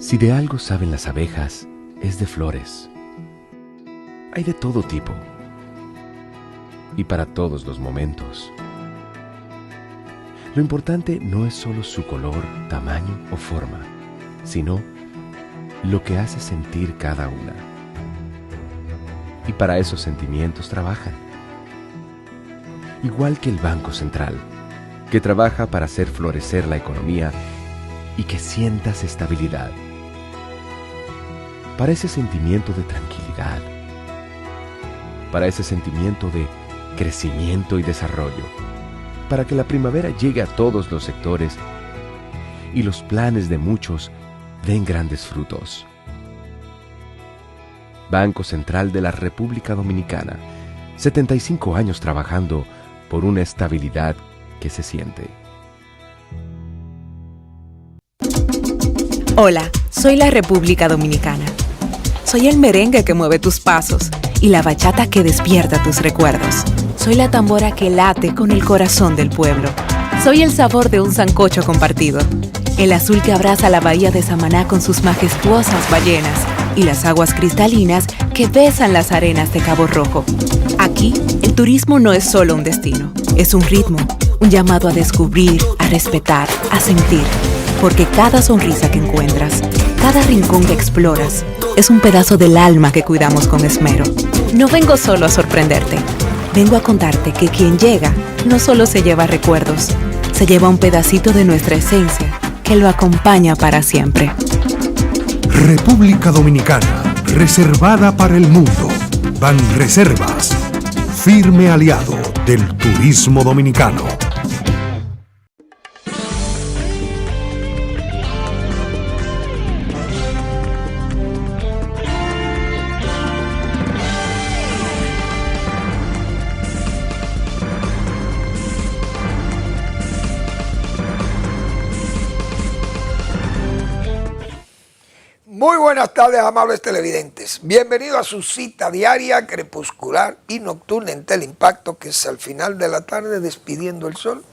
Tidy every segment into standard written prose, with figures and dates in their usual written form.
Si de algo saben las abejas, es de flores. Hay de todo tipo y para todos los momentos. Lo importante no es solo su color, tamaño o forma, sino lo que hace sentir cada una. Y para esos sentimientos trabajan. Igual que el Banco Central, que trabaja para hacer florecer la economía y que sientas estabilidad. Para ese sentimiento de tranquilidad, para ese sentimiento de crecimiento y desarrollo, para que la primavera llegue a todos los sectores y los planes de muchos den grandes frutos. Banco Central de la República Dominicana, 75 años trabajando por una estabilidad que se siente. Hola, soy la República Dominicana. Soy el merengue que mueve tus pasos y la bachata que despierta tus recuerdos. Soy la tambora que late con el corazón del pueblo. Soy el sabor de un sancocho compartido. El azul que abraza la bahía de Samaná con sus majestuosas ballenas y las aguas cristalinas que besan las arenas de Cabo Rojo. Aquí, el turismo no es solo un destino, es un ritmo, un llamado a descubrir, a respetar, a sentir. Porque cada sonrisa que encuentras, cada rincón que exploras, es un pedazo del alma que cuidamos con esmero. No vengo solo a sorprenderte, vengo a contarte que quien llega no solo se lleva recuerdos, se lleva un pedacito de nuestra esencia que lo acompaña para siempre. República Dominicana, reservada para el mundo. Banreservas, firme aliado del turismo dominicano. Muy buenas tardes, amables televidentes. Bienvenidos a su cita diaria, crepuscular y nocturna en Teleimpacto, que es al final de la tarde despidiendo el sol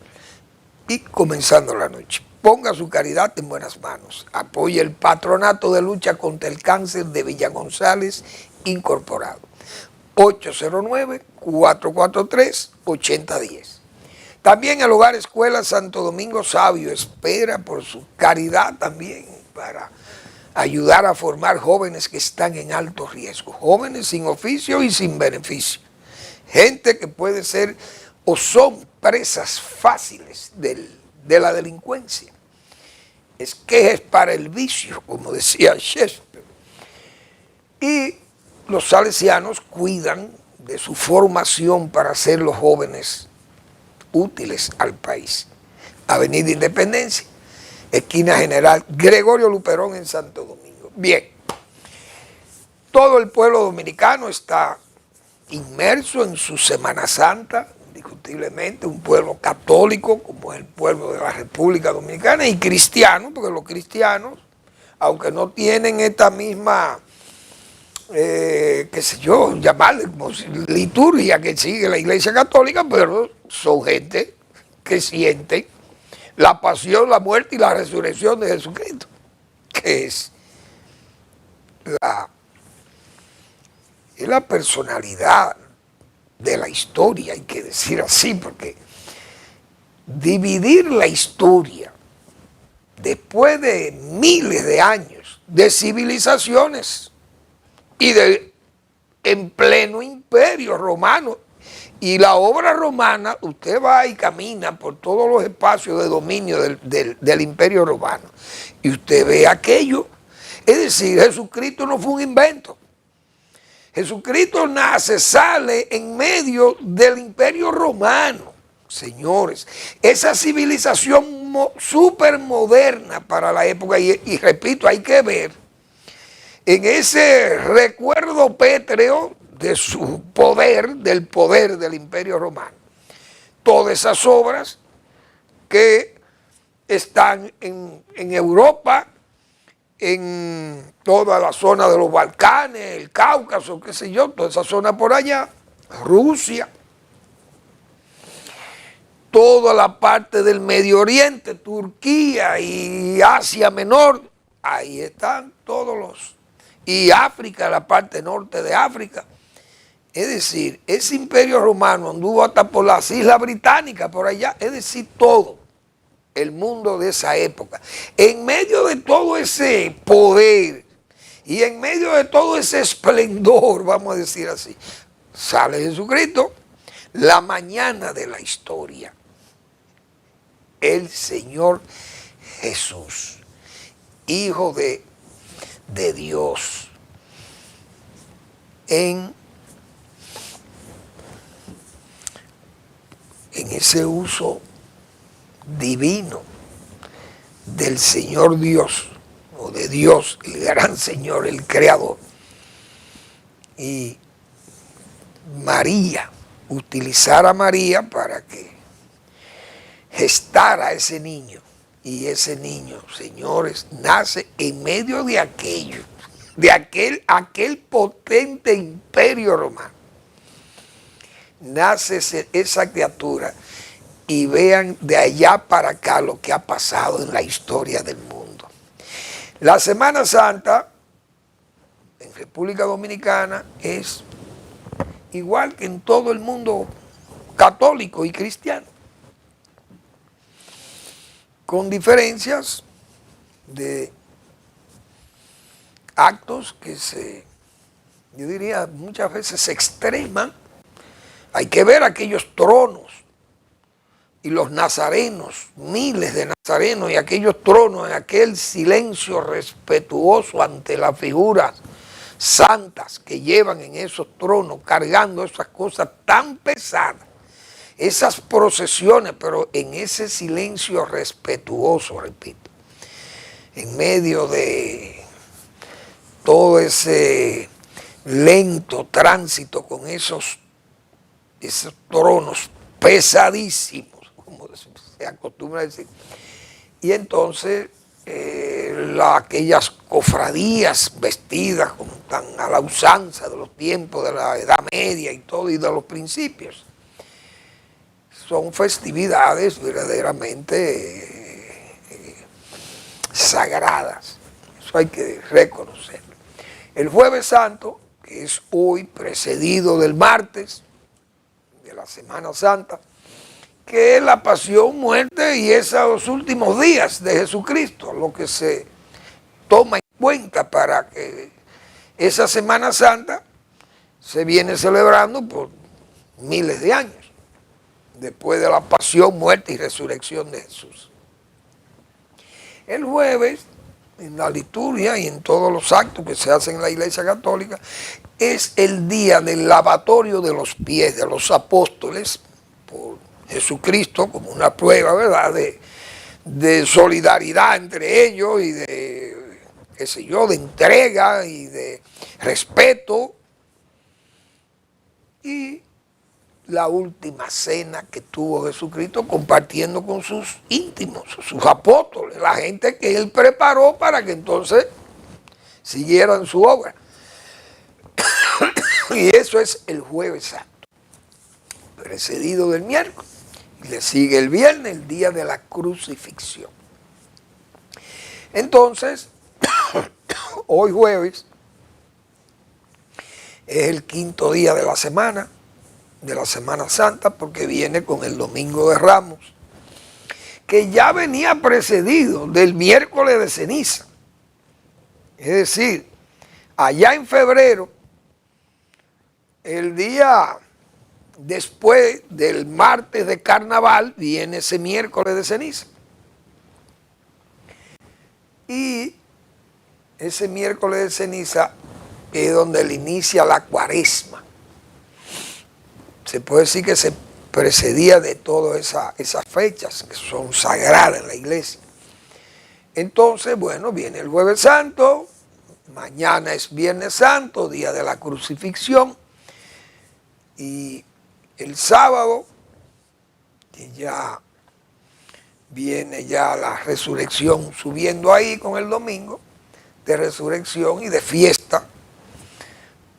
y comenzando la noche. Ponga su caridad en buenas manos. Apoye el Patronato de Lucha contra el Cáncer de Villa González Incorporado. 809-443-8010. También el Hogar Escuela Santo Domingo Sabio espera por su caridad también para ayudar a formar jóvenes que están en alto riesgo, jóvenes sin oficio y sin beneficio, gente que puede ser o son presas fáciles de la delincuencia, esquejes para el vicio, como decía Shakespeare. Y los salesianos cuidan de su formación para ser los jóvenes útiles al país. Avenida Independencia, esquina General Gregorio Luperón en Santo Domingo. Bien, todo el pueblo dominicano está inmerso en su Semana Santa, indiscutiblemente, un pueblo católico como es el pueblo de la República Dominicana y cristiano, porque los cristianos, aunque no tienen esta misma, qué sé yo, llamarle como liturgia que sigue la Iglesia Católica, pero son gente que siente la pasión, la muerte y la resurrección de Jesucristo, que es la personalidad de la historia, hay que decir así, porque dividir la historia después de miles de años de civilizaciones y en pleno imperio romano. Y la obra romana, usted va y camina por todos los espacios de dominio del imperio romano y usted ve aquello. Es decir, Jesucristo no fue un invento. Jesucristo nace, sale en medio del imperio romano. Señores, esa civilización súper moderna para la época, y repito, hay que ver en ese recuerdo pétreo de su poder, del poder del Imperio Romano. Todas esas obras que están en Europa, en toda la zona de los Balcanes, el Cáucaso, qué sé yo, toda esa zona por allá, Rusia, toda la parte del Medio Oriente, Turquía y Asia Menor, ahí están todos los... Y África, la parte norte de África. Es decir, ese imperio romano anduvo hasta por las Islas Británicas, por allá. Es decir, todo el mundo de esa época. En medio de todo ese poder y en medio de todo ese esplendor, vamos a decir así, sale Jesucristo, la mañana de la historia. El Señor Jesús, Hijo de Dios, en ese uso divino del Señor Dios, o de Dios, el gran Señor, el Creador. Y María, utilizar a María para que gestara a ese niño. Y ese niño, señores, nace en medio de aquello, de aquel potente imperio romano. Nace esa criatura y vean de allá para acá lo que ha pasado en la historia del mundo. La Semana Santa en República Dominicana es igual que en todo el mundo católico y cristiano, con diferencias de actos que yo diría, muchas veces se extreman. Hay que ver aquellos tronos y los nazarenos, miles de nazarenos y aquellos tronos en aquel silencio respetuoso ante las figuras santas que llevan en esos tronos, cargando esas cosas tan pesadas, esas procesiones, pero en ese silencio respetuoso, repito, en medio de todo ese lento tránsito con esos tronos pesadísimos, como se acostumbra a decir. Y entonces aquellas cofradías vestidas como tan a la usanza de los tiempos de la Edad Media y todo, y de los principios, son festividades verdaderamente sagradas. Eso hay que reconocerlo. El Jueves Santo, que es hoy, precedido del martes de la Semana Santa, que es la pasión, muerte y esos últimos días de Jesucristo, lo que se toma en cuenta para que esa Semana Santa se viene celebrando por miles de años, después de la pasión, muerte y resurrección de Jesús. El jueves, en la liturgia y en todos los actos que se hacen en la Iglesia Católica, es el día del lavatorio de los pies de los apóstoles por Jesucristo, como una prueba, ¿verdad?, de solidaridad entre ellos y de, qué sé yo, de entrega y de respeto. Y la última cena que tuvo Jesucristo compartiendo con sus íntimos, sus apóstoles, la gente que él preparó para que entonces siguieran su obra. Y eso es el Jueves Santo, precedido del miércoles. Y le sigue el viernes, el día de la crucifixión. Entonces, hoy jueves es el quinto día de la Semana Santa, porque viene con el Domingo de Ramos, que ya venía precedido del miércoles de ceniza. Es decir, allá en febrero, el día después del martes de carnaval, viene ese miércoles de ceniza. Y ese miércoles de ceniza es donde le inicia la cuaresma. Se puede decir que se precedía de todas esas fechas que son sagradas en la iglesia. Entonces, bueno, viene el Jueves Santo, mañana es Viernes Santo, día de la crucifixión, y el sábado, que ya viene ya la resurrección subiendo ahí con el domingo, de resurrección y de fiesta,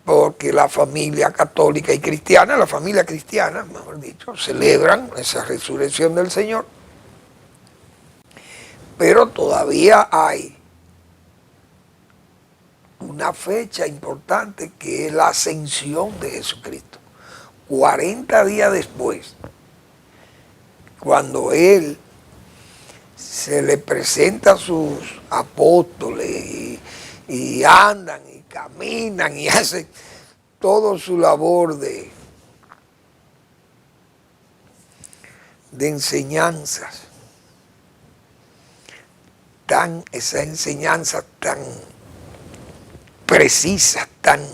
porque la familia católica y cristiana, la familia cristiana, mejor dicho, celebran esa resurrección del Señor. Pero todavía hay una fecha importante que es la ascensión de Jesucristo. 40 días después, cuando Él se le presenta a sus apóstoles y andan y caminan y hacen toda su labor de enseñanzas, esa enseñanza tan precisas, tan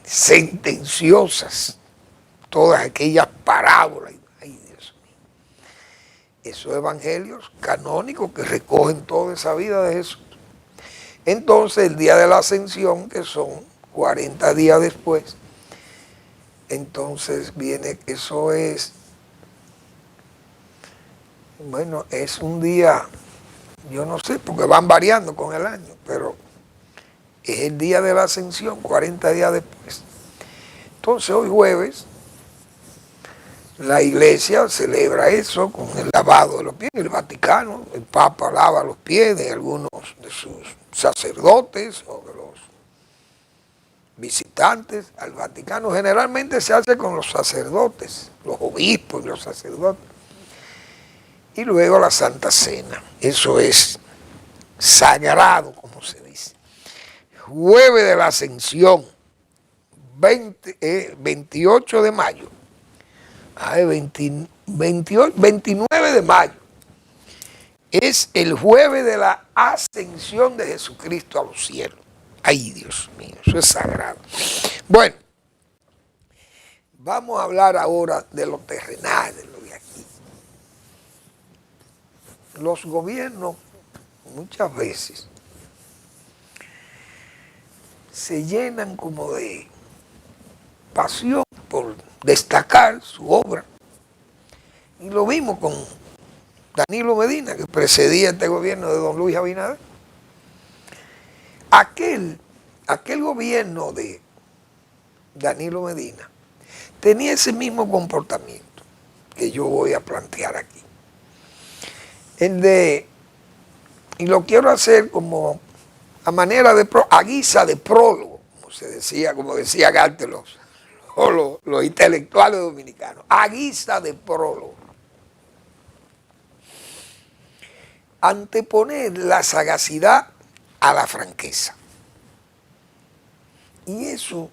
sentenciosas, todas aquellas parábolas. Ay, Dios mío. Esos evangelios canónicos que recogen toda esa vida de Jesús. Entonces, el día de la ascensión, que son 40 días después, entonces viene, eso es, bueno, es un día, yo no sé, porque van variando con el año, pero es el día de la ascensión, 40 días después. Entonces, hoy jueves, la iglesia celebra eso con el lavado de los pies. El Vaticano, el Papa lava los pies de algunos de sus sacerdotes o de los visitantes al Vaticano. Generalmente se hace con los sacerdotes, los obispos y los sacerdotes. Y luego la Santa Cena. Eso es sagrado, como se dice. Jueves de la Ascensión, 28 de mayo. 29 de mayo. Es el jueves de la ascensión de Jesucristo a los cielos. Ay, Dios mío, eso es sagrado. Bueno, vamos a hablar ahora de lo terrenal, de lo de aquí. Los gobiernos muchas veces se llenan como de pasión por destacar su obra. Y lo vimos con Danilo Medina, que precedía este gobierno de don Luis Abinader. Aquel gobierno de Danilo Medina tenía ese mismo comportamiento que yo voy a plantear aquí. Y lo quiero hacer como a manera de, a guisa de prólogo, como decía Garte, los intelectuales dominicanos, a guisa de prólogo. Anteponer la sagacidad a la franqueza. Y eso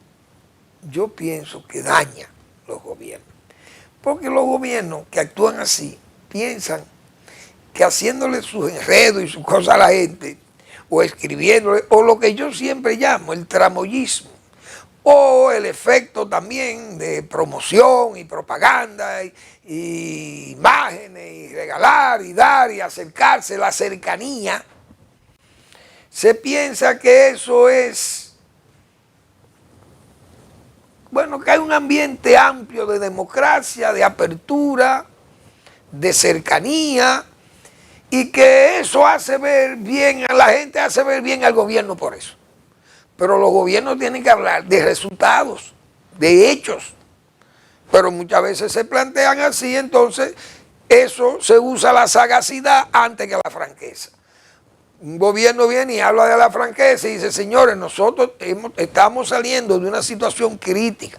yo pienso que daña los gobiernos. Porque los gobiernos que actúan así piensan que haciéndole sus enredos y sus cosas a la gente, o escribiéndole, o lo que yo siempre llamo el tramoyismo, o el efecto también de promoción y propaganda y imágenes y regalar y dar y acercarse, la cercanía, se piensa que eso es, bueno, que hay un ambiente amplio de democracia, de apertura, de cercanía, y que eso hace ver bien a la gente, hace ver bien al gobierno por eso. Pero los gobiernos tienen que hablar de resultados, de hechos. Pero muchas veces se plantean así, entonces eso se usa la sagacidad antes que la franqueza. Un gobierno viene y habla de la franqueza y dice, señores, nosotros estamos saliendo de una situación crítica.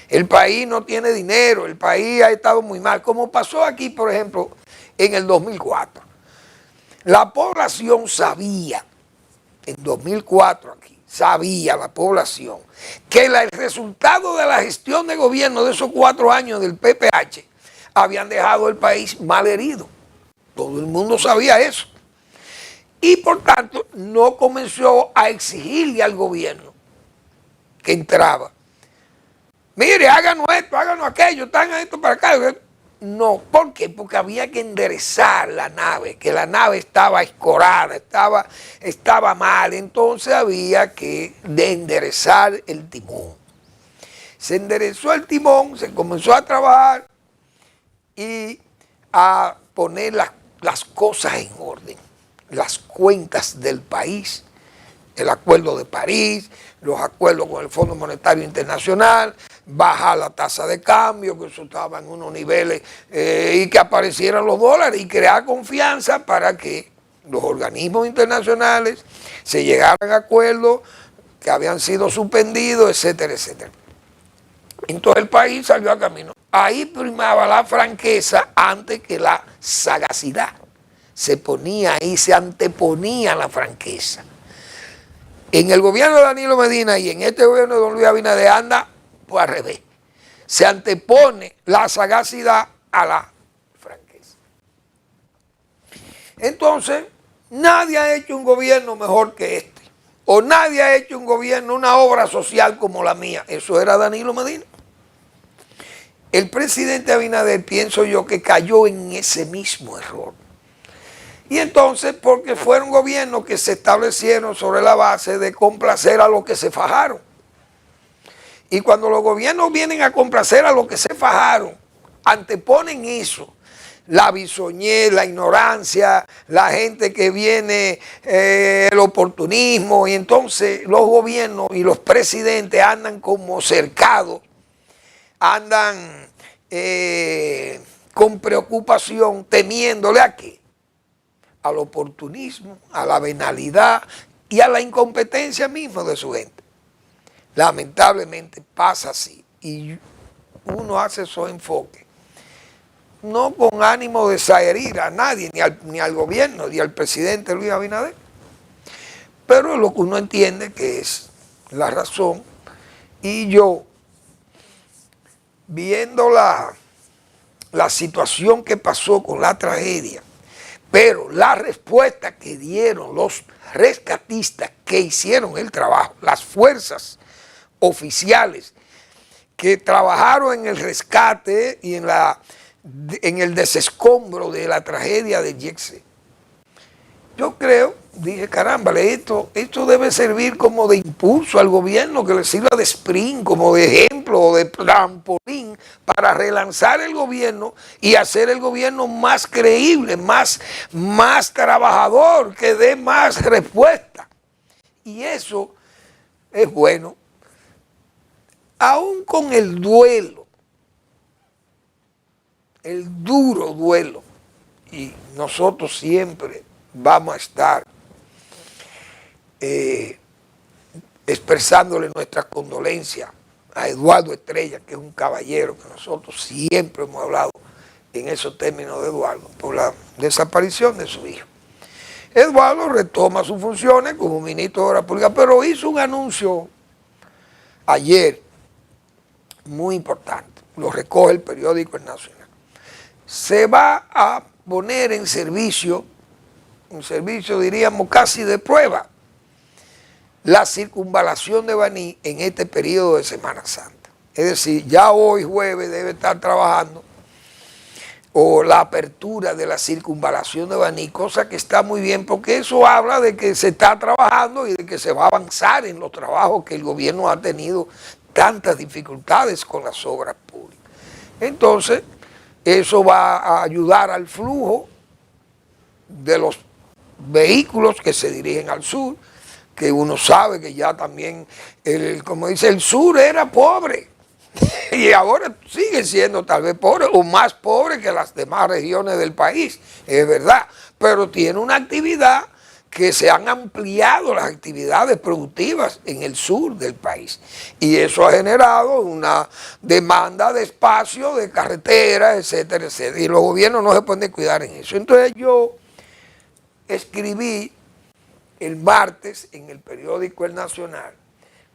El país no tiene dinero, el país ha estado muy mal. Como pasó aquí, por ejemplo, en el 2004. La población sabía, en 2004 aquí, sabía la población que el resultado de la gestión de gobierno de esos 4 años del PPH habían dejado el país mal herido. Todo el mundo sabía eso. Y por tanto no comenzó a exigirle al gobierno que entraba. Mire, háganos esto, háganos aquello, traigan esto para acá. No, ¿por qué? Porque había que enderezar la nave, que la nave estaba escorada, estaba mal, entonces había que enderezar el timón. Se enderezó el timón, se comenzó a trabajar y a poner las cosas en orden, las cuentas del país, el Acuerdo de París, los acuerdos con el Fondo Monetario Internacional, bajar la tasa de cambio, que eso estaba en unos niveles, y que aparecieran los dólares, y crear confianza para que los organismos internacionales se llegaran a acuerdos que habían sido suspendidos, etcétera, etcétera. Entonces el país salió a camino. Ahí primaba la franqueza antes que la sagacidad. Se ponía ahí, se anteponía la franqueza. En el gobierno de Danilo Medina y en este gobierno de don Luis Abinader anda pues al revés. Se antepone la sagacidad a la franqueza. Entonces, nadie ha hecho un gobierno mejor que este. O nadie ha hecho un gobierno, una obra social como la mía. Eso era Danilo Medina. El presidente Abinader, pienso yo, que cayó en ese mismo error. Y entonces, porque fueron gobiernos que se establecieron sobre la base de complacer a los que se fajaron. Y cuando los gobiernos vienen a complacer a los que se fajaron, anteponen eso, la bisoñez, la ignorancia, la gente que viene, el oportunismo, y entonces los gobiernos y los presidentes andan como cercados, andan con preocupación, temiéndole a qué, al oportunismo, a la venalidad y a la incompetencia misma de su gente. Lamentablemente pasa así y uno hace esos enfoques, no con ánimo de herir a nadie, ni al gobierno, ni al presidente Luis Abinader, pero lo que uno entiende que es la razón. Y yo, viendo la situación que pasó con la tragedia, pero la respuesta que dieron los rescatistas que hicieron el trabajo, las fuerzas oficiales que trabajaron en el rescate y en el desescombro de la tragedia de Yexi, yo creo, dije, caramba, esto debe servir como de impulso al gobierno, que le sirva de sprint, como de ejemplo o de trampolín para relanzar el gobierno y hacer el gobierno más creíble, más trabajador, que dé más respuesta. Y eso es bueno, aún con el duelo, el duro duelo, y nosotros siempre vamos a estar expresándole nuestras condolencias a Eduardo Estrella, que es un caballero que nosotros siempre hemos hablado en esos términos de Eduardo, por la desaparición de su hijo. Eduardo retoma sus funciones como ministro de Obras Públicas, pero hizo un anuncio ayer muy importante, lo recoge el periódico El Nacional. Se va a poner en servicio, un servicio diríamos casi de prueba, la circunvalación de Baní en este periodo de Semana Santa. Es decir, ya hoy jueves debe estar trabajando o la apertura de la circunvalación de Baní, cosa que está muy bien porque eso habla de que se está trabajando y de que se va a avanzar en los trabajos que el gobierno ha tenido tantas dificultades con las obras públicas. Entonces, eso va a ayudar al flujo de los vehículos que se dirigen al sur, que uno sabe que ya también, como dice, el sur era pobre y ahora sigue siendo tal vez pobre o más pobre que las demás regiones del país, es verdad, pero tiene una actividad que se han ampliado las actividades productivas en el sur del país y eso ha generado una demanda de espacio, de carreteras, etcétera, etcétera, y los gobiernos no se pueden cuidar en eso. Entonces yo escribí el martes en el periódico El Nacional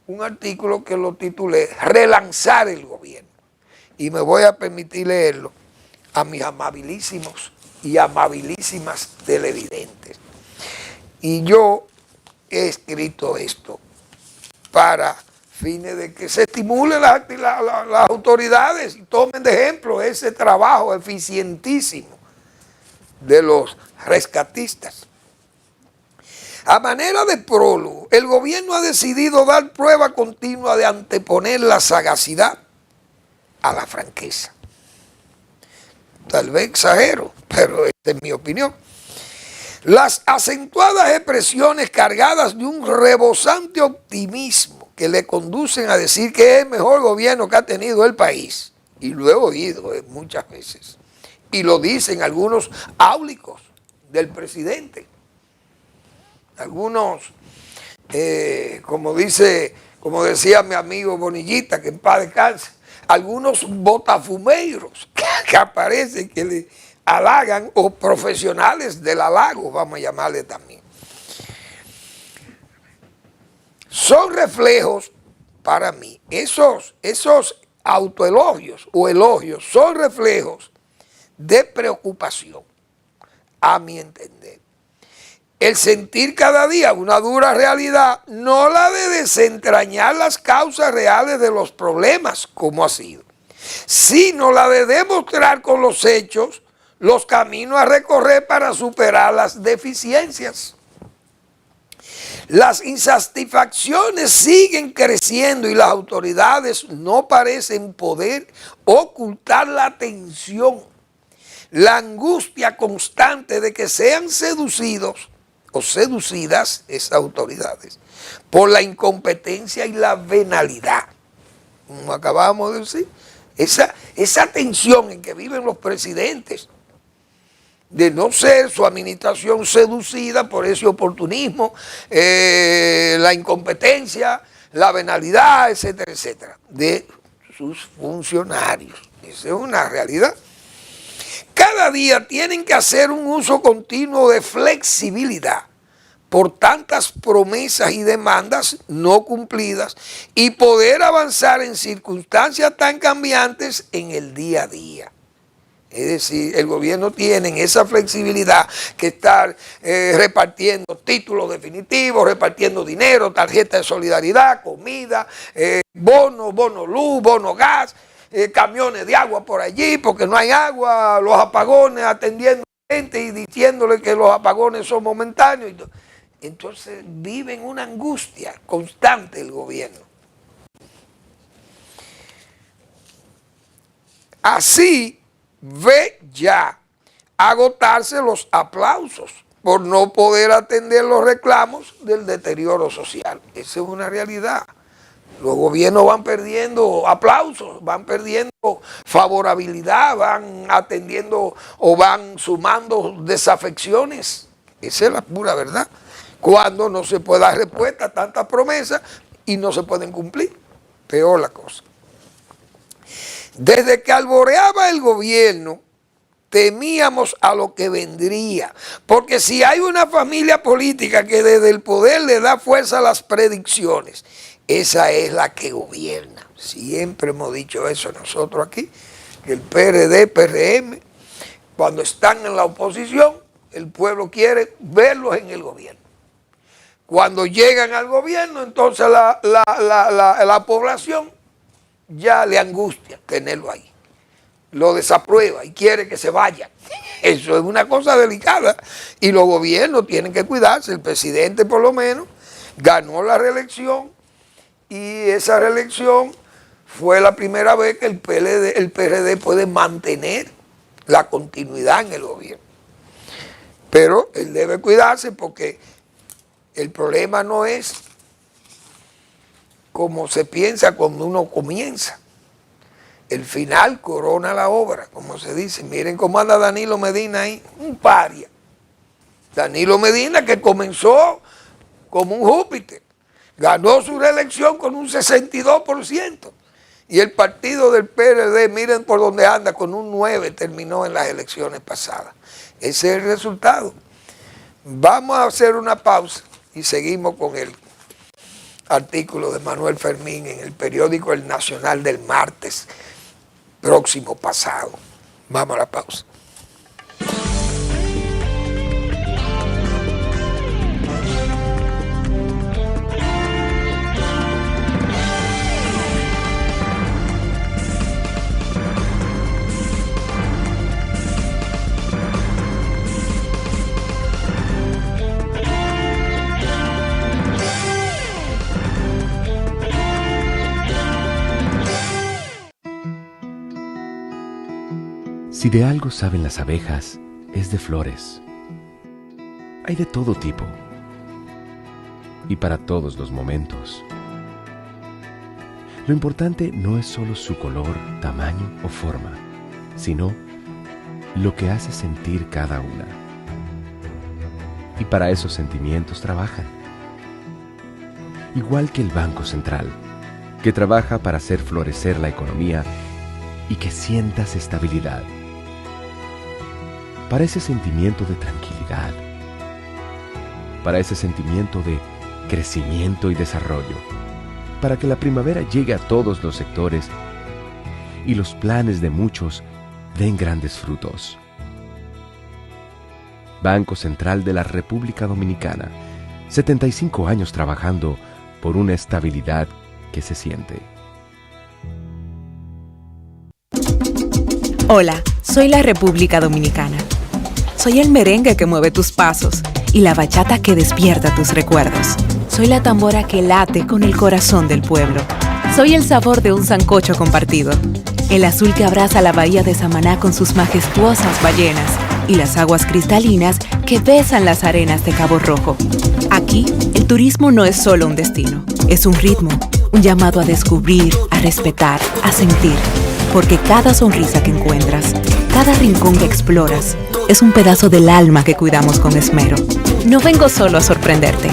un artículo que lo titulé Relanzar el gobierno, y me voy a permitir leerlo a mis amabilísimos y amabilísimas televidentes. Y yo he escrito esto para fines de que se estimule las autoridades y tomen de ejemplo ese trabajo eficientísimo de los rescatistas. A manera de prólogo, el gobierno ha decidido dar prueba continua de anteponer la sagacidad a la franqueza. Tal vez exagero, pero esta es mi opinión. Las acentuadas expresiones cargadas de un rebosante optimismo que le conducen a decir que es el mejor gobierno que ha tenido el país, y lo he oído muchas veces, y lo dicen algunos áulicos del presidente, algunos como decía mi amigo Bonillita, que en paz descanse, algunos botafumeiros que aparecen, que le halagan, o profesionales del halago, vamos a llamarle también. Son reflejos, para mí, esos autoelogios o elogios son reflejos de preocupación, a mi entender. El sentir cada día una dura realidad, no la de desentrañar las causas reales de los problemas, como ha sido, sino la de demostrar con los hechos los caminos a recorrer para superar las deficiencias. Las insatisfacciones siguen creciendo y las autoridades no parecen poder ocultar la tensión, la angustia constante de que sean seducidos o seducidas esas autoridades por la incompetencia y la venalidad. Como acabamos de decir, esa tensión en que viven los presidentes, de no ser su administración seducida por ese oportunismo, la incompetencia, la venalidad, etcétera, etcétera, de sus funcionarios. Esa es una realidad. Cada día tienen que hacer un uso continuo de flexibilidad por tantas promesas y demandas no cumplidas y poder avanzar en circunstancias tan cambiantes en el día a día. Es decir, el gobierno tiene esa flexibilidad que estar repartiendo títulos definitivos, repartiendo dinero, tarjeta de solidaridad, comida, bono luz, bono gas, camiones de agua por allí porque no hay agua, los apagones, atendiendo a gente y diciéndole que los apagones son momentáneos. Entonces vive en una angustia constante el gobierno. Así ve ya agotarse los aplausos por no poder atender los reclamos del deterioro social. Esa es una realidad. Los gobiernos van perdiendo aplausos, van perdiendo favorabilidad, van atendiendo o van sumando desafecciones. Esa es la pura verdad. Cuando no se puede dar respuesta a tantas promesas y no se pueden cumplir. Peor la cosa. Desde que alboreaba el gobierno, temíamos a lo que vendría, porque si hay una familia política que desde el poder le da fuerza a las predicciones, esa es la que gobierna. Siempre hemos dicho eso nosotros aquí, que el PRD, PRM, cuando están en la oposición, el pueblo quiere verlos en el gobierno. Cuando llegan al gobierno, entonces la población ya le angustia tenerlo ahí. Lo desaprueba y quiere que se vaya. Eso es una cosa delicada y los gobiernos tienen que cuidarse. El presidente por lo menos ganó la reelección y esa reelección fue la primera vez que el PRD puede mantener la continuidad en el gobierno. Pero él debe cuidarse porque el problema no es como se piensa cuando uno comienza. El final corona la obra, como se dice. Miren cómo anda Danilo Medina ahí, un paria. Danilo Medina, que comenzó como un Júpiter, ganó su reelección con un 62%. Y el partido del PRD, miren por dónde anda, con un 9% terminó en las elecciones pasadas. Ese es el resultado. Vamos a hacer una pausa y seguimos con el artículo de Manuel Fermín en el periódico El Nacional del martes próximo pasado. Vamos a la pausa. Si de algo saben las abejas, es de flores. Hay de todo tipo y para todos los momentos. Lo importante no es solo su color, tamaño o forma, sino lo que hace sentir cada una. Y para esos sentimientos trabajan. igual que el Banco Central, que trabaja para hacer florecer la economía y que sientas estabilidad. Para ese sentimiento de tranquilidad, para ese sentimiento de crecimiento y desarrollo, para que la primavera llegue a todos los sectores y los planes de muchos den grandes frutos. Banco Central de la República Dominicana, 75 años trabajando por una estabilidad que se siente. Hola, soy la República Dominicana. Soy el merengue que mueve tus pasos y la bachata que despierta tus recuerdos. Soy la tambora que late con el corazón del pueblo. Soy el sabor de un sancocho compartido, el azul que abraza la bahía de Samaná con sus majestuosas ballenas y las aguas cristalinas que besan las arenas de Cabo Rojo. Aquí, el turismo no es solo un destino, es un ritmo, un llamado a descubrir, a respetar, a sentir. Porque cada sonrisa que encuentras, cada rincón que exploras, es un pedazo del alma que cuidamos con esmero. No vengo solo a sorprenderte,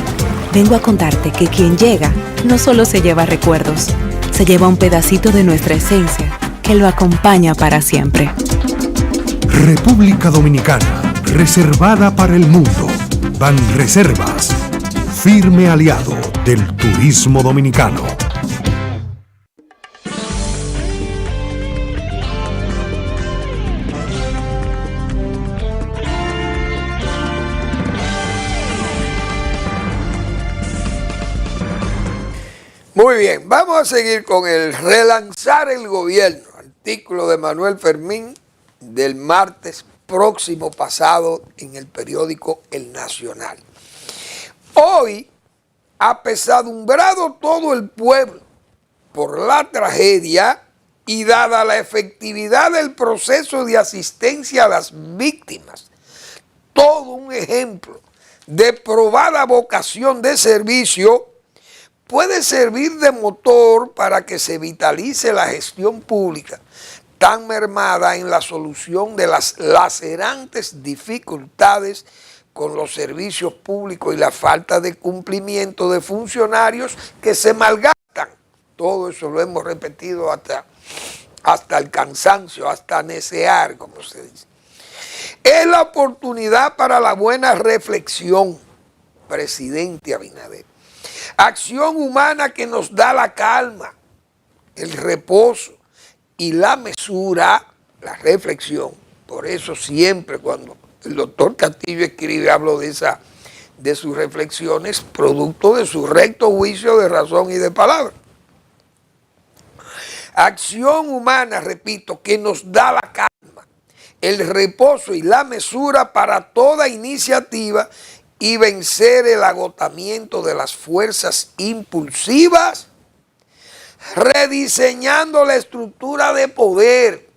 vengo a contarte que quien llega no solo se lleva recuerdos, se lleva un pedacito de nuestra esencia que lo acompaña para siempre. República Dominicana, reservada para el mundo. Banreservas, firme aliado del turismo dominicano. Muy bien, vamos a seguir con el relanzar el gobierno, artículo de Manuel Fermín del martes próximo pasado en el periódico El Nacional. Hoy, apesadumbrado todo el pueblo por la tragedia y dada la efectividad del proceso de asistencia a las víctimas, todo un ejemplo de probada vocación de servicio, puede servir de motor para que se vitalice la gestión pública tan mermada en la solución de las lacerantes dificultades con los servicios públicos y la falta de cumplimiento de funcionarios que se malgastan. Todo eso lo hemos repetido hasta el cansancio, hasta necear, como se dice. Es la oportunidad para la buena reflexión, presidente Abinader. Acción humana que nos da la calma, el reposo y la mesura, la reflexión. Por eso siempre cuando el doctor Castillo escribe, hablo de sus reflexiones, producto de su recto juicio de razón y de palabra. Acción humana, repito, que nos da la calma, el reposo y la mesura para toda iniciativa y vencer el agotamiento de las fuerzas impulsivas, rediseñando la estructura de poder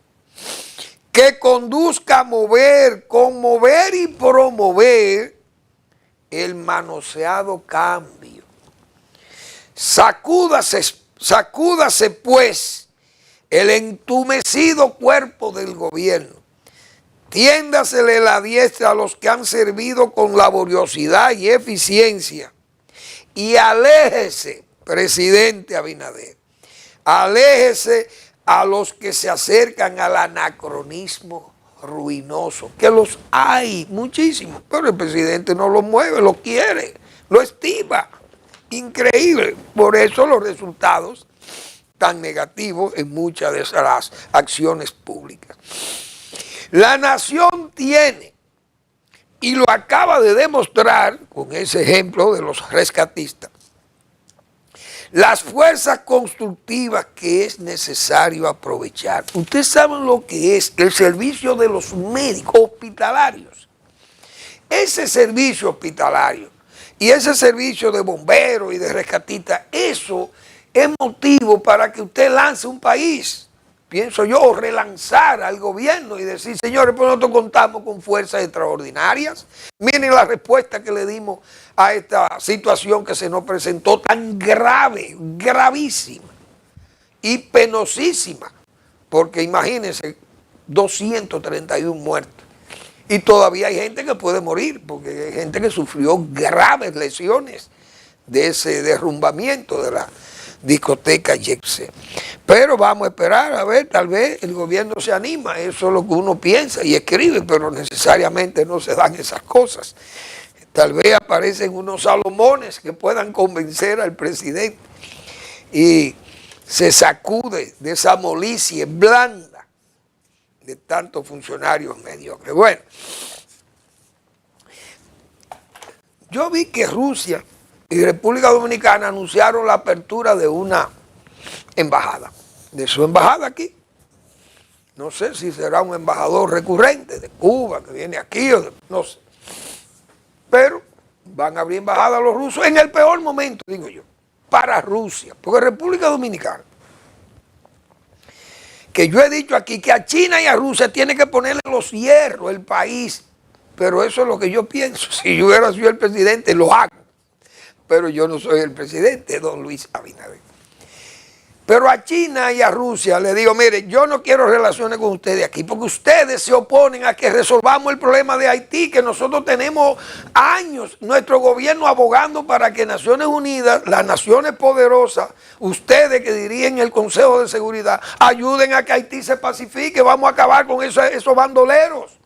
que conduzca a mover, conmover y promover el manoseado cambio. Sacúdase pues el entumecido cuerpo del gobierno. Tiéndasele la diestra a los que han servido con laboriosidad y eficiencia. Y aléjese, presidente Abinader, aléjese a los que se acercan al anacronismo ruinoso, que los hay muchísimos, pero el presidente no lo mueve, lo quiere, lo estima. Increíble. Por eso los resultados tan negativos en muchas de esas acciones públicas. La nación tiene, y lo acaba de demostrar con ese ejemplo de los rescatistas, las fuerzas constructivas que es necesario aprovechar. Ustedes saben lo que es el servicio de los médicos hospitalarios. Ese servicio hospitalario y ese servicio de bomberos y de rescatistas, eso es motivo para que usted lance un país. Pienso yo, relanzar al gobierno y decir, señores, pues nosotros contamos con fuerzas extraordinarias. Miren la respuesta que le dimos a esta situación que se nos presentó tan grave, gravísima y penosísima. Porque imagínense, 231 muertos. Y todavía hay gente que puede morir, porque hay gente que sufrió graves lesiones de ese derrumbamiento de la discoteca Yexé. Pero vamos a esperar a ver, tal vez el gobierno se anima, eso es lo que uno piensa y escribe, pero necesariamente no se dan esas cosas. Tal vez aparecen unos Salomones que puedan convencer al presidente y se sacude de esa molicie blanda de tantos funcionarios mediocres. Bueno, yo vi que Rusia y República Dominicana anunciaron la apertura de una embajada, de su embajada aquí. No sé si será un embajador recurrente de Cuba que viene aquí o no sé. Pero van a abrir embajada los rusos en el peor momento, digo yo, para Rusia. Porque República Dominicana, que yo he dicho aquí que a China y a Rusia tiene que ponerle los hierros el país. Pero eso es lo que yo pienso. Si yo hubiera sido el presidente, lo hago. Pero yo no soy el presidente, don Luis Abinader. Pero a China y a Rusia le digo, mire, yo no quiero relaciones con ustedes aquí, porque ustedes se oponen a que resolvamos el problema de Haití, que nosotros tenemos años, nuestro gobierno abogando para que Naciones Unidas, las naciones poderosas, ustedes que dirigen el Consejo de Seguridad, ayuden a que Haití se pacifique, vamos a acabar con esos bandoleros.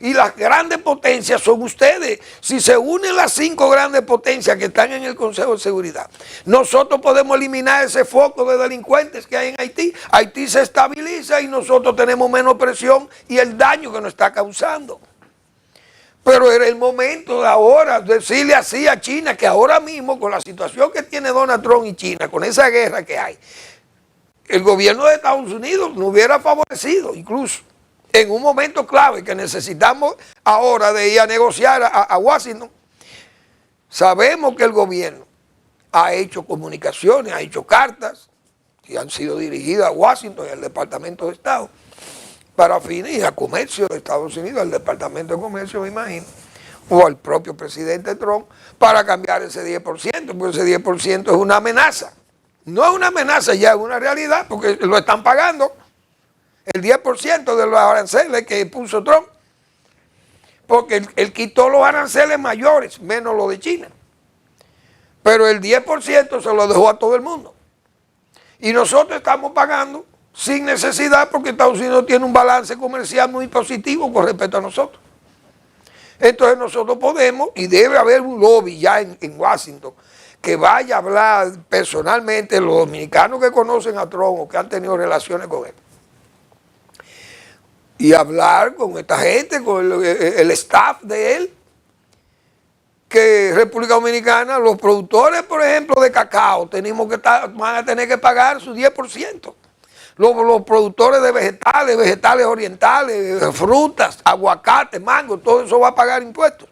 Y las grandes potencias son ustedes. Si se unen las 5 grandes potencias que están en el Consejo de Seguridad, nosotros podemos eliminar ese foco de delincuentes que hay en Haití. Haití se estabiliza y nosotros tenemos menos presión y el daño que nos está causando. Pero era el momento de ahora decirle así a China, que ahora mismo con la situación que tiene Donald Trump y China, con esa guerra que hay, el gobierno de Estados Unidos nos hubiera favorecido incluso. En un momento clave que necesitamos ahora de ir a negociar a Washington, sabemos que el gobierno ha hecho comunicaciones, ha hecho cartas que han sido dirigidas a Washington y al Departamento de Estado para fines y al comercio de Estados Unidos, al Departamento de Comercio, me imagino, o al propio presidente Trump para cambiar ese 10%, porque ese 10% es una amenaza. No es una amenaza, ya es una realidad, porque lo están pagando. El 10% de los aranceles que puso Trump, porque él quitó los aranceles mayores, menos los de China. Pero el 10% se lo dejó a todo el mundo. Y nosotros estamos pagando sin necesidad porque Estados Unidos tiene un balance comercial muy positivo con respecto a nosotros. Entonces nosotros podemos, y debe haber un lobby ya en Washington, que vaya a hablar personalmente los dominicanos que conocen a Trump o que han tenido relaciones con él. Y hablar con esta gente, con el staff de él, que República Dominicana, los productores, por ejemplo, de cacao, van a tener que pagar su 10%. Los productores de vegetales orientales, frutas, aguacate, mango, todo eso va a pagar impuestos.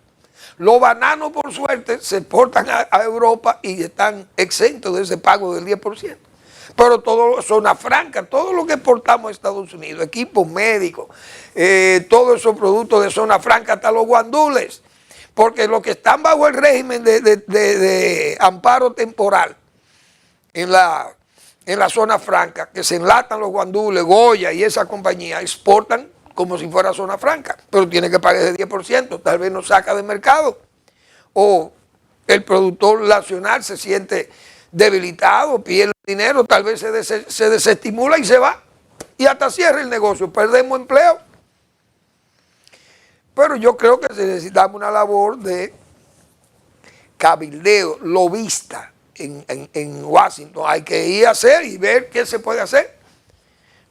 Los bananos, por suerte, se exportan a Europa y están exentos de ese pago del 10%. Pero todo, zona franca, todo lo que exportamos a Estados Unidos, equipos médicos, todos esos productos de zona franca, hasta los guandules, porque los que están bajo el régimen de amparo temporal en la zona franca, que se enlatan los guandules, Goya y esa compañía, exportan como si fuera zona franca, pero tiene que pagar ese 10%, tal vez no saca de mercado, o el productor nacional se siente debilitado, pierde dinero, tal vez se desestimula y se va, y hasta cierra el negocio, perdemos empleo. Pero yo creo que necesitamos una labor de cabildeo, lobista en Washington. Hay que ir a hacer y ver qué se puede hacer.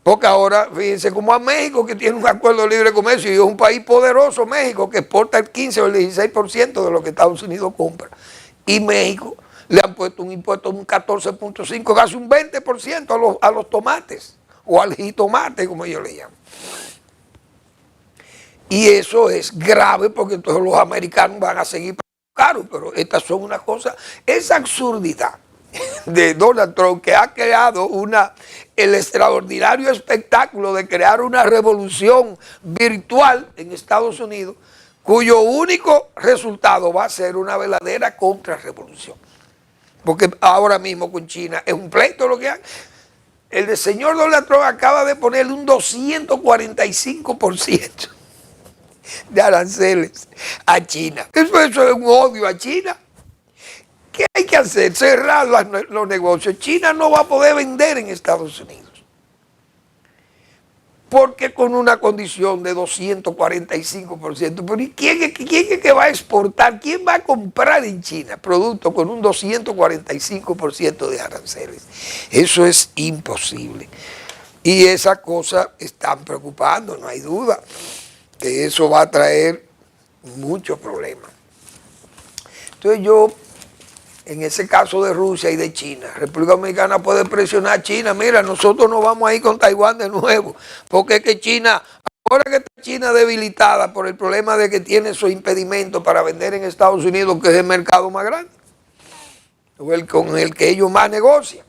Porque ahora, fíjense, como a México, que tiene un acuerdo de libre comercio y es un país poderoso, México, que exporta el 15 o el 16% de lo que Estados Unidos compra. Y México le han puesto un impuesto de un 14.5, casi un 20% a los tomates, o al jitomate, como ellos le llaman. Y eso es grave porque entonces los americanos van a seguir caros, pero estas son una cosa, esa absurdidad de Donald Trump que ha creado el extraordinario espectáculo de crear una revolución virtual en Estados Unidos, cuyo único resultado va a ser una verdadera contrarrevolución. Porque ahora mismo con China es un pleito lo que hay. El señor Donald Trump acaba de ponerle un 245% de aranceles a China. Eso es un odio a China. ¿Qué hay que que hacer? Cerrar los negocios. China no va a poder vender en Estados Unidos. Porque con una condición de 245%. Pero ¿y quién es que va a exportar? ¿Quién va a comprar en China productos con un 245% de aranceles? Eso es imposible. Y esas cosas están preocupando, no hay duda, que eso va a traer muchos problemas. Entonces yo, en ese caso de Rusia y de China, República Dominicana puede presionar a China, mira, nosotros no vamos a ir con Taiwán de nuevo, porque es que China, ahora que está China debilitada por el problema de que tiene esos impedimentos para vender en Estados Unidos, que es el mercado más grande, o el con el que ellos más negocian.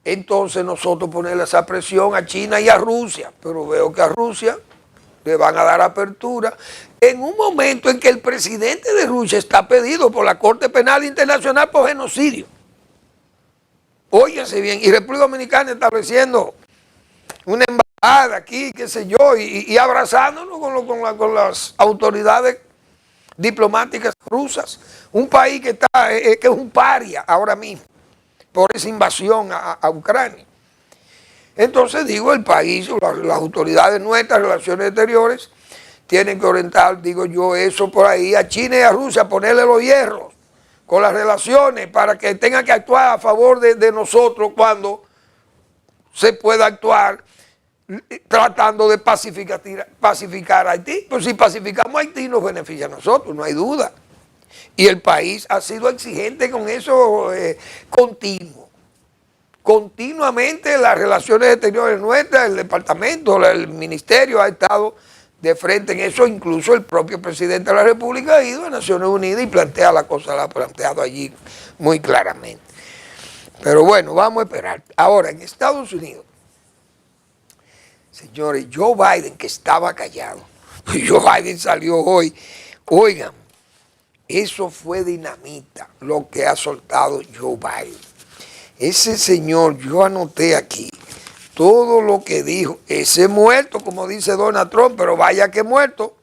Entonces nosotros ponerle esa presión a China y a Rusia, pero veo que a Rusia le van a dar apertura en un momento en que el presidente de Rusia está pedido por la Corte Penal Internacional por genocidio. Óyase bien, y República Dominicana estableciendo una embajada aquí, qué sé yo, y abrazándonos con las autoridades diplomáticas rusas. Un país que es un paria ahora mismo por esa invasión a Ucrania. Entonces digo, el país, las autoridades nuestras, relaciones exteriores, tienen que orientar, digo yo, eso por ahí a China y a Rusia, ponerle los hierros con las relaciones para que tengan que actuar a favor de nosotros cuando se pueda actuar tratando de pacificar a Haití. Pues si pacificamos a Haití nos beneficia a nosotros, no hay duda. Y el país ha sido exigente con eso continuo. Continuamente las relaciones exteriores nuestras, el departamento, el ministerio ha estado de frente en eso, incluso el propio presidente de la República ha ido a Naciones Unidas y plantea la cosa, la ha planteado allí muy claramente. Pero bueno, vamos a esperar. Ahora, en Estados Unidos, señores, Joe Biden, que estaba callado, Joe Biden salió hoy, oigan, eso fue dinamita lo que ha soltado Joe Biden. Ese señor, yo anoté aquí todo lo que dijo, ese muerto, como dice Donald Trump, pero vaya que muerto.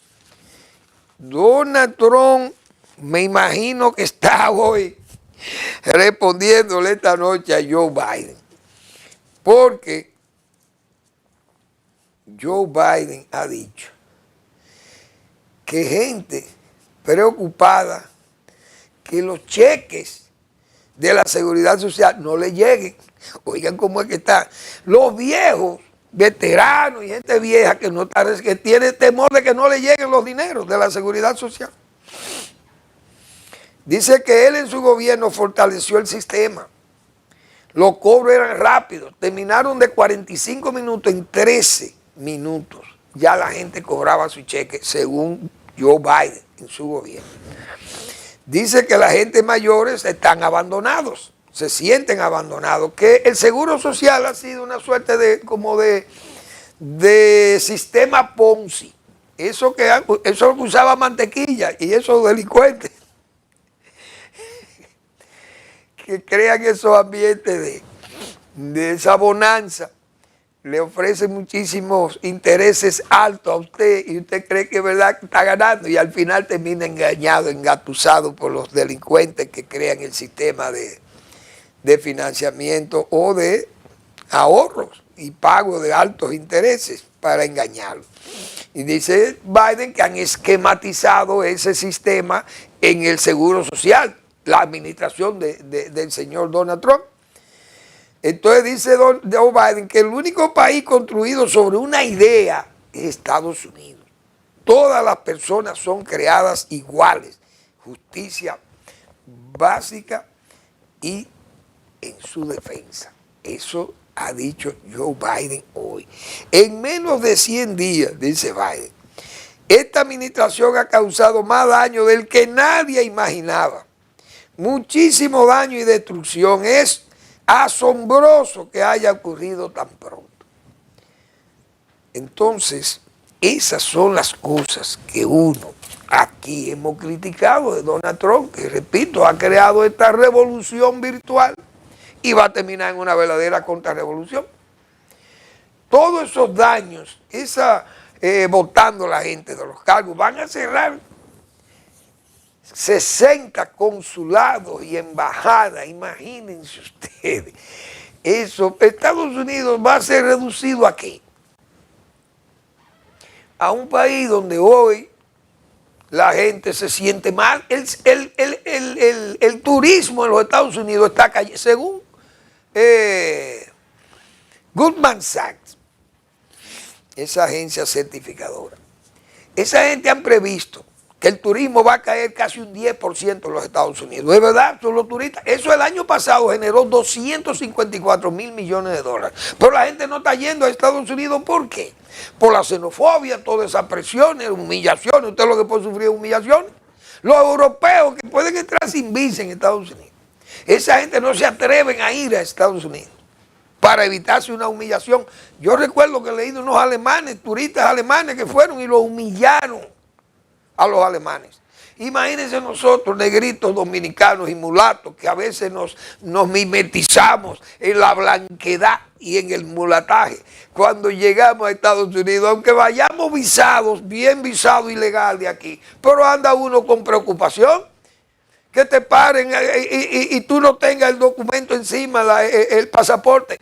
Donald Trump, me imagino que está hoy respondiéndole esta noche a Joe Biden, porque Joe Biden ha dicho que gente preocupada que los cheques de la seguridad social no le lleguen. Oigan cómo es que están los viejos, veteranos y gente vieja que tiene temor de que no le lleguen los dineros de la seguridad social. Dice que él en su gobierno fortaleció el sistema. Los cobros eran rápidos, terminaron de 45 minutos en 13 minutos. Ya la gente cobraba su cheque, según Joe Biden en su gobierno. Dice que la gente mayores están abandonados, se sienten abandonados, que el seguro social ha sido una suerte de sistema Ponzi. Eso que usaba mantequilla y esos delincuentes que crean esos ambientes de esa bonanza, le ofrecen muchísimos intereses altos a usted y usted cree que es verdad que está ganando y al final termina engañado, engatusado por los delincuentes que crean el sistema de financiamiento o de ahorros y pago de altos intereses para engañarlo. Y dice Biden que han esquematizado ese sistema en el seguro social, la administración del señor Donald Trump. Entonces dice Joe Biden que el único país construido sobre una idea es Estados Unidos. Todas las personas son creadas iguales, justicia básica y en su defensa. Eso ha dicho Joe Biden hoy. En menos de 100 días, dice Biden, esta administración ha causado más daño del que nadie imaginaba. Muchísimo daño y destrucción. Es asombroso que haya ocurrido tan pronto. Entonces, esas son las cosas que uno aquí hemos criticado de Donald Trump, que repito, ha creado esta revolución virtual y va a terminar en una verdadera contrarrevolución. Todos esos daños, votando a la gente de los cargos, van a cerrar 60 consulados y embajadas, imagínense ustedes. Eso, Estados Unidos va a ser reducido ¿a qué? A un país donde hoy la gente se siente mal. El turismo en los Estados Unidos está cayendo, según Goldman Sachs, esa agencia certificadora. Esa gente han previsto que el turismo va a caer casi un 10% en los Estados Unidos. ¿Es verdad? Son los turistas. Eso el año pasado generó 254 mil millones de dólares. Pero la gente no está yendo a Estados Unidos. ¿Por qué? Por la xenofobia, todas esas presiones, humillaciones. Usted lo que puede sufrir es humillaciones. Los europeos que pueden entrar sin visa en Estados Unidos. Esa gente no se atreven a ir a Estados Unidos para evitarse una humillación. Yo recuerdo que leí de unos alemanes, turistas alemanes que fueron y los humillaron a los alemanes. Imagínense nosotros, negritos dominicanos y mulatos, que a veces nos mimetizamos en la blanquedad y en el mulataje. Cuando llegamos a Estados Unidos, aunque vayamos visados, bien visado ilegal de aquí, pero anda uno con preocupación, que te paren y tú no tengas el documento encima, el pasaporte,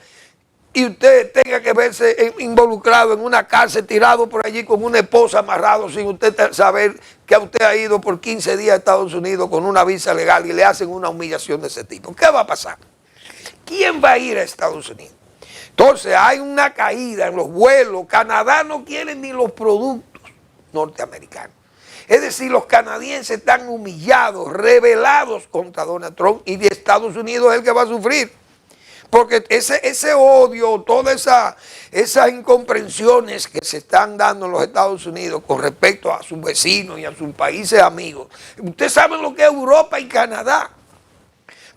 y usted tenga que verse involucrado en una cárcel, tirado por allí con una esposa amarrado sin usted saber que usted ha ido por 15 días a Estados Unidos con una visa legal y le hacen una humillación de ese tipo. ¿Qué va a pasar? ¿Quién va a ir a Estados Unidos? Entonces hay una caída en los vuelos. Canadá no quiere ni los productos norteamericanos. Es decir, los canadienses están humillados, rebelados contra Donald Trump, y de Estados Unidos es el que va a sufrir. Porque ese odio, todas esas incomprensiones que se están dando en los Estados Unidos con respecto a sus vecinos y a sus países amigos. Ustedes saben lo que es Europa y Canadá.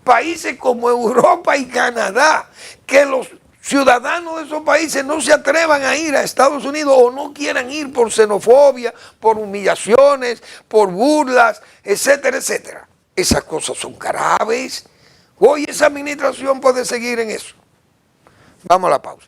Países como Europa y Canadá, que los ciudadanos de esos países no se atrevan a ir a Estados Unidos o no quieran ir por xenofobia, por humillaciones, por burlas, etcétera, etcétera. Esas cosas son graves. Hoy esa administración puede seguir en eso. Vamos a la pausa.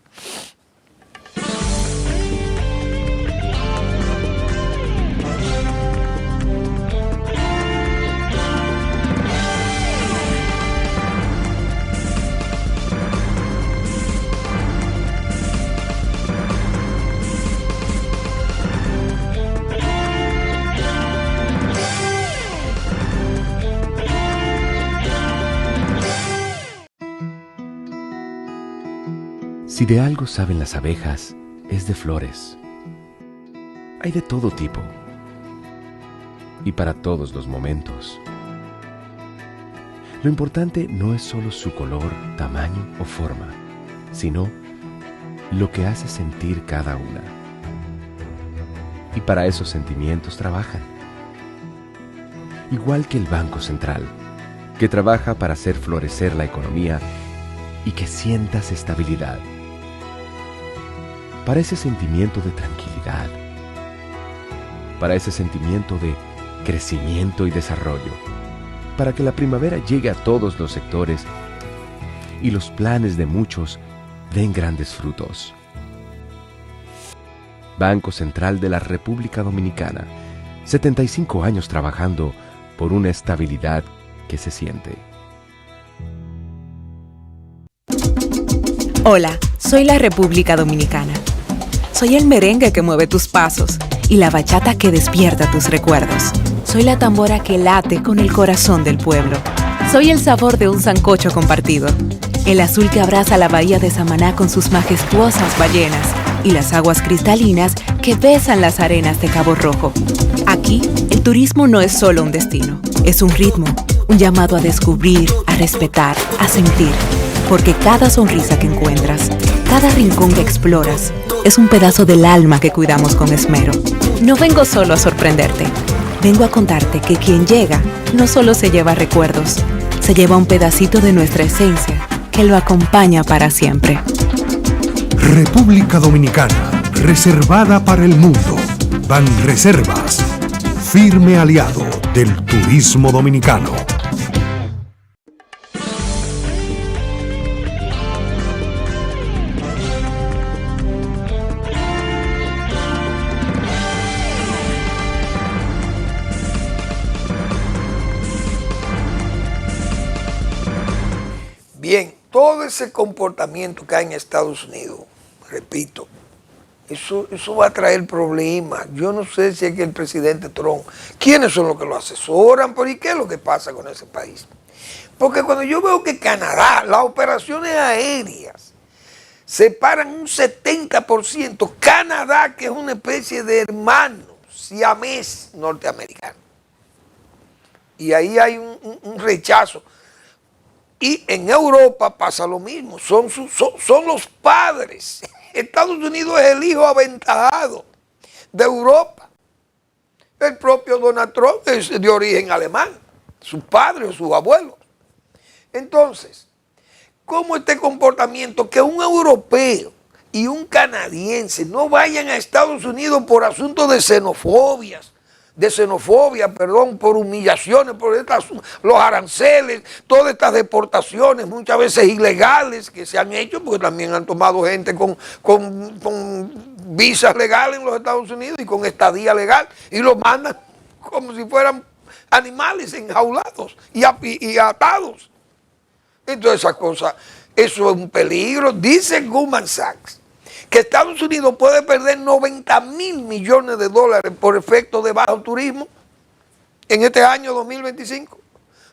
Si de algo saben las abejas, es de flores. Hay de todo tipo y para todos los momentos. Lo importante no es solo su color, tamaño o forma, sino lo que hace sentir cada una. Y para esos sentimientos trabajan. Igual que el Banco Central, que trabaja para hacer florecer la economía y que sientas estabilidad. Para ese sentimiento de tranquilidad, para ese sentimiento de crecimiento y desarrollo, para que la primavera llegue a todos los sectores y los planes de muchos den grandes frutos. Banco Central de la República Dominicana, 75 años trabajando por una estabilidad que se siente. Hola, soy la República Dominicana. Soy el merengue que mueve tus pasos y la bachata que despierta tus recuerdos. Soy la tambora que late con el corazón del pueblo. Soy el sabor de un sancocho compartido, el azul que abraza la bahía de Samaná con sus majestuosas ballenas y las aguas cristalinas que besan las arenas de Cabo Rojo. Aquí, el turismo no es solo un destino, es un ritmo, un llamado a descubrir, a respetar, a sentir. Porque cada sonrisa que encuentras, cada rincón que exploras, es un pedazo del alma que cuidamos con esmero. No vengo solo a sorprenderte, vengo a contarte que quien llega no solo se lleva recuerdos, se lleva un pedacito de nuestra esencia que lo acompaña para siempre. República Dominicana, reservada para el mundo. Banreservas, firme aliado del turismo dominicano. Bien, todo ese comportamiento que hay en Estados Unidos, repito, eso va a traer problemas. Yo no sé si es que el presidente Trump, ¿quiénes son los que lo asesoran? ¿Por y qué es lo que pasa con ese país? Porque cuando yo veo que Canadá, las operaciones aéreas, separan un 70%, Canadá, que es una especie de hermano siamés norteamericano, y ahí hay un rechazo. Y en Europa pasa lo mismo, son los padres. Estados Unidos es el hijo aventajado de Europa. El propio Donald Trump es de origen alemán, sus padres o sus abuelos. Entonces, ¿cómo este comportamiento que un europeo y un canadiense no vayan a Estados Unidos por asuntos de xenofobia, por humillaciones, por los aranceles, todas estas deportaciones, muchas veces ilegales, que se han hecho, porque también han tomado gente con visas legales en los Estados Unidos y con estadía legal, y los mandan como si fueran animales enjaulados y atados. Entonces esas cosas, eso es un peligro. Dice Goldman Sachs que Estados Unidos puede perder 90.000 millones de dólares por efecto de bajo turismo en este año 2025.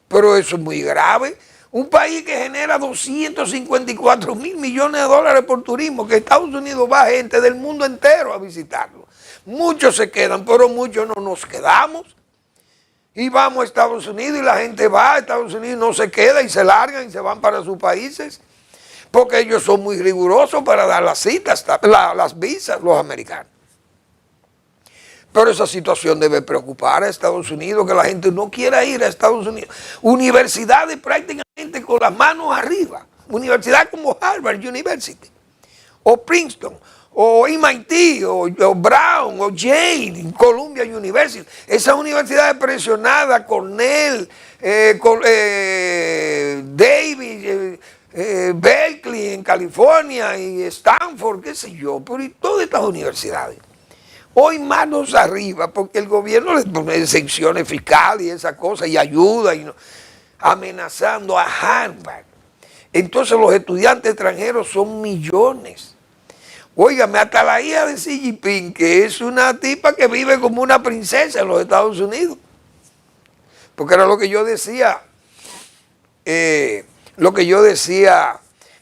Pero eso es muy grave. Un país que genera 254.000 millones de dólares por turismo, que Estados Unidos va gente del mundo entero a visitarlo. Muchos se quedan, pero muchos no nos quedamos. Y vamos a Estados Unidos y la gente va a Estados Unidos, no se queda y se largan y se van para sus países. Porque ellos son muy rigurosos para dar las citas, las visas, los americanos. Pero esa situación debe preocupar a Estados Unidos, que la gente no quiera ir a Estados Unidos. Universidades prácticamente con las manos arriba. Universidades como Harvard University, o Princeton, o MIT, o Brown, o Yale, Columbia University. Esas universidades presionadas, Cornell, Davis, Berkeley en California y Stanford, qué sé yo, pero y todas estas universidades. Hoy manos arriba, porque el gobierno les pone exenciones fiscales y esas cosas, y ayuda, y no, amenazando a Harvard. Entonces los estudiantes extranjeros son millones. Óigame, hasta la hija de Xi Jinping, que es una tipa que vive como una princesa en los Estados Unidos. Porque era lo que yo decía,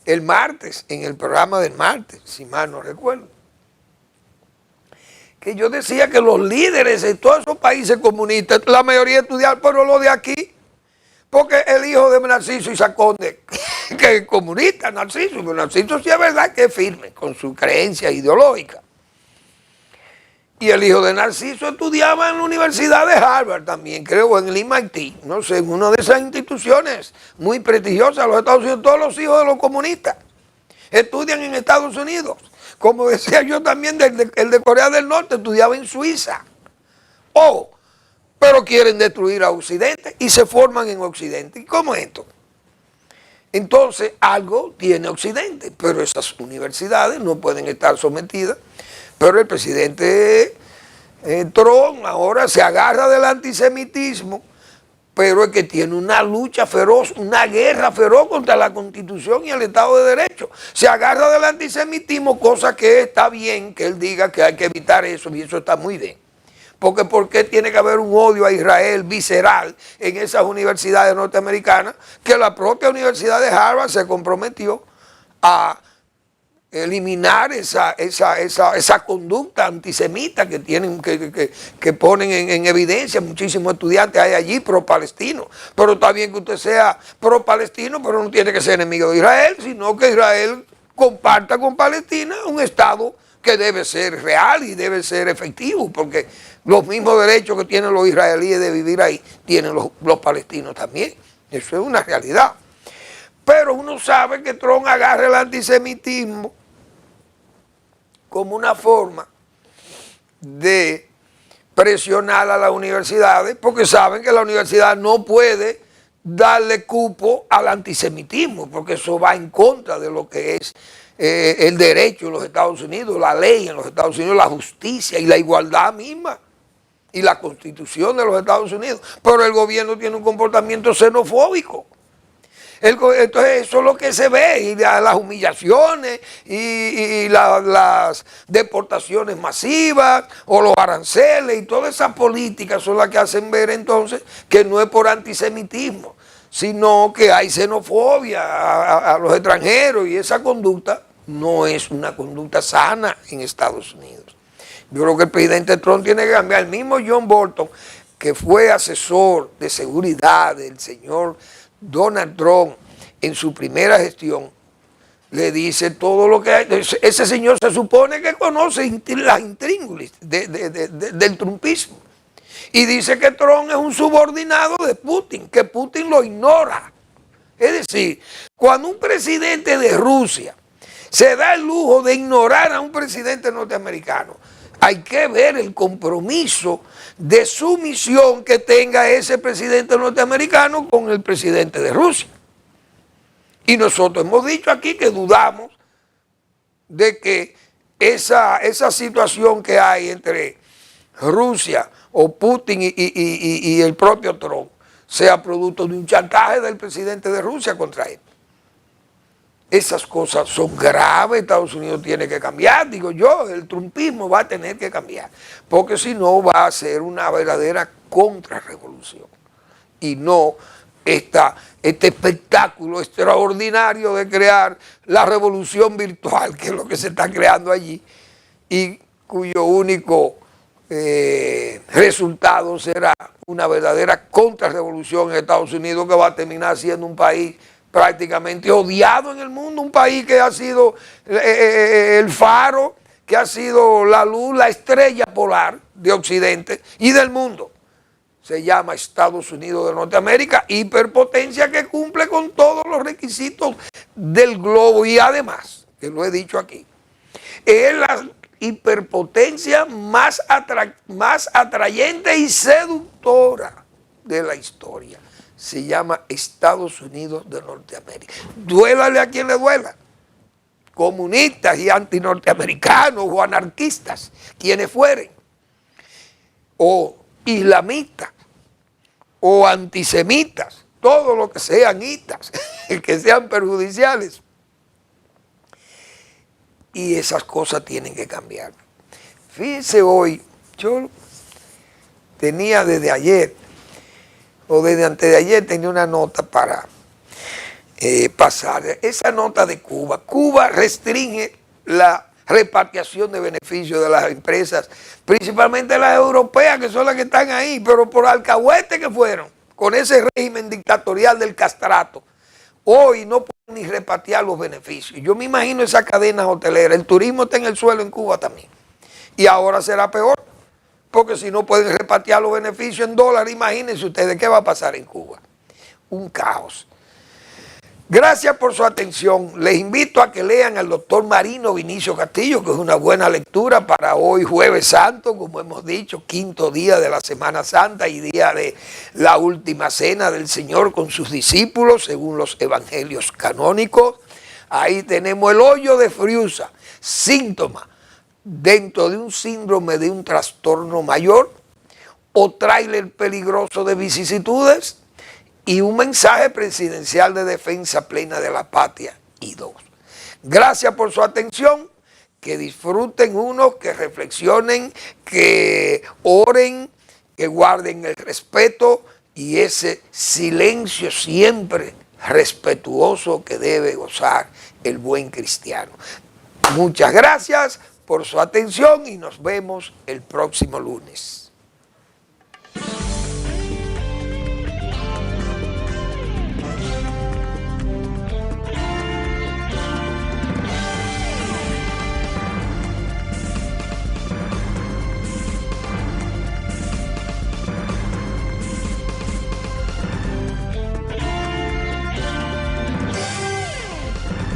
el martes, en el programa del martes, si mal no recuerdo. Que yo decía que los líderes de todos esos países comunistas, la mayoría estudiaron, pero los de aquí, porque el hijo de Narciso Isaconde, que es comunista, Narciso, pero Narciso sí es verdad que es firme con su creencia ideológica. Y el hijo de Narciso estudiaba en la Universidad de Harvard también, creo, en el MIT, no sé, en una de esas instituciones muy prestigiosas de los Estados Unidos. Todos los hijos de los comunistas estudian en Estados Unidos. Como decía yo también, el de Corea del Norte estudiaba en Suiza. Pero quieren destruir a Occidente y se forman en Occidente. ¿Y cómo es esto? Entonces, algo tiene Occidente, pero esas universidades no pueden estar sometidas. Pero el presidente Trump ahora se agarra del antisemitismo, pero es que tiene una lucha feroz, una guerra feroz contra la Constitución y el Estado de Derecho. Se agarra del antisemitismo, cosa que está bien que él diga que hay que evitar eso, y eso está muy bien. Porque ¿por qué tiene que haber un odio a Israel visceral en esas universidades norteamericanas que la propia Universidad de Harvard se comprometió a eliminar esa conducta antisemita que tienen, que ponen en evidencia muchísimos estudiantes hay allí pro-palestinos? Pero está bien que usted sea pro-palestino, pero no tiene que ser enemigo de Israel, sino que Israel comparta con Palestina un Estado que debe ser real y debe ser efectivo, porque los mismos derechos que tienen los israelíes de vivir ahí tienen los palestinos también. Eso es una realidad. Pero uno sabe que Trump agarra el antisemitismo como una forma de presionar a las universidades, porque saben que la universidad no puede darle cupo al antisemitismo, porque eso va en contra de lo que es el derecho en los Estados Unidos, la ley en los Estados Unidos, la justicia y la igualdad misma, y la Constitución de los Estados Unidos. Pero el gobierno tiene un comportamiento xenofóbico. Entonces eso es lo que se ve, y las humillaciones y las deportaciones masivas o los aranceles y todas esas políticas son las que hacen ver entonces que no es por antisemitismo, sino que hay xenofobia a los extranjeros, y esa conducta no es una conducta sana en Estados Unidos. Yo creo que el presidente Trump tiene que cambiar. El mismo John Bolton, que fue asesor de seguridad del señor Donald Trump en su primera gestión, le dice todo lo que hay. Ese señor se supone que conoce las intríngulis del trumpismo, y dice que Trump es un subordinado de Putin, que Putin lo ignora. Es decir, cuando un presidente de Rusia se da el lujo de ignorar a un presidente norteamericano, hay que ver el compromiso de sumisión que tenga ese presidente norteamericano con el presidente de Rusia. Y nosotros hemos dicho aquí que dudamos de que esa situación que hay entre Rusia o Putin y el propio Trump sea producto de un chantaje del presidente de Rusia contra él. Esas cosas son graves. Estados Unidos tiene que cambiar, digo yo, el trumpismo va a tener que cambiar, porque si no va a ser una verdadera contrarrevolución, y no este espectáculo extraordinario de crear la revolución virtual, que es lo que se está creando allí, y cuyo único resultado será una verdadera contrarrevolución en Estados Unidos, que va a terminar siendo un país prácticamente odiado en el mundo, un país que ha sido el faro, que ha sido la luz, la estrella polar de Occidente y del mundo. Se llama Estados Unidos de Norteamérica, hiperpotencia que cumple con todos los requisitos del globo, y además, que lo he dicho aquí, es la hiperpotencia más atrayente y seductora de la historia. Se llama Estados Unidos de Norteamérica. Duélale a quien le duela. Comunistas y antinorteamericanos o anarquistas, quienes fueren, o islamistas, o antisemitas, todo lo que sean itas, que sean perjudiciales. Y esas cosas tienen que cambiar. Fíjense, hoy, yo tenía desde ayer, o desde antes de ayer, tenía una nota para pasar. Esa nota de Cuba. Cuba restringe la repatriación de beneficios de las empresas, principalmente las europeas, que son las que están ahí, pero por alcahuete que fueron, con ese régimen dictatorial del castrato, hoy no pueden ni repatriar los beneficios. Yo me imagino esa cadena hotelera. El turismo está en el suelo en Cuba también. Y ahora será peor, porque si no pueden repatriar los beneficios en dólares, imagínense ustedes qué va a pasar en Cuba. Un caos. Gracias por su atención. Les invito a que lean al doctor Marino Vinicio Castillo, que es una buena lectura para hoy, Jueves Santo, como hemos dicho, quinto día de la Semana Santa y día de la última cena del Señor con sus discípulos, según los evangelios canónicos. Ahí tenemos el hoyo de Friusa, síntoma dentro de un síndrome de un trastorno mayor, o tráiler peligroso de vicisitudes, y un mensaje presidencial de defensa plena de la patria, y 2. Gracias por su atención, que disfruten unos, que reflexionen, que oren, que guarden el respeto y ese silencio siempre respetuoso que debe gozar el buen cristiano. Muchas gracias por su atención y nos vemos el próximo lunes.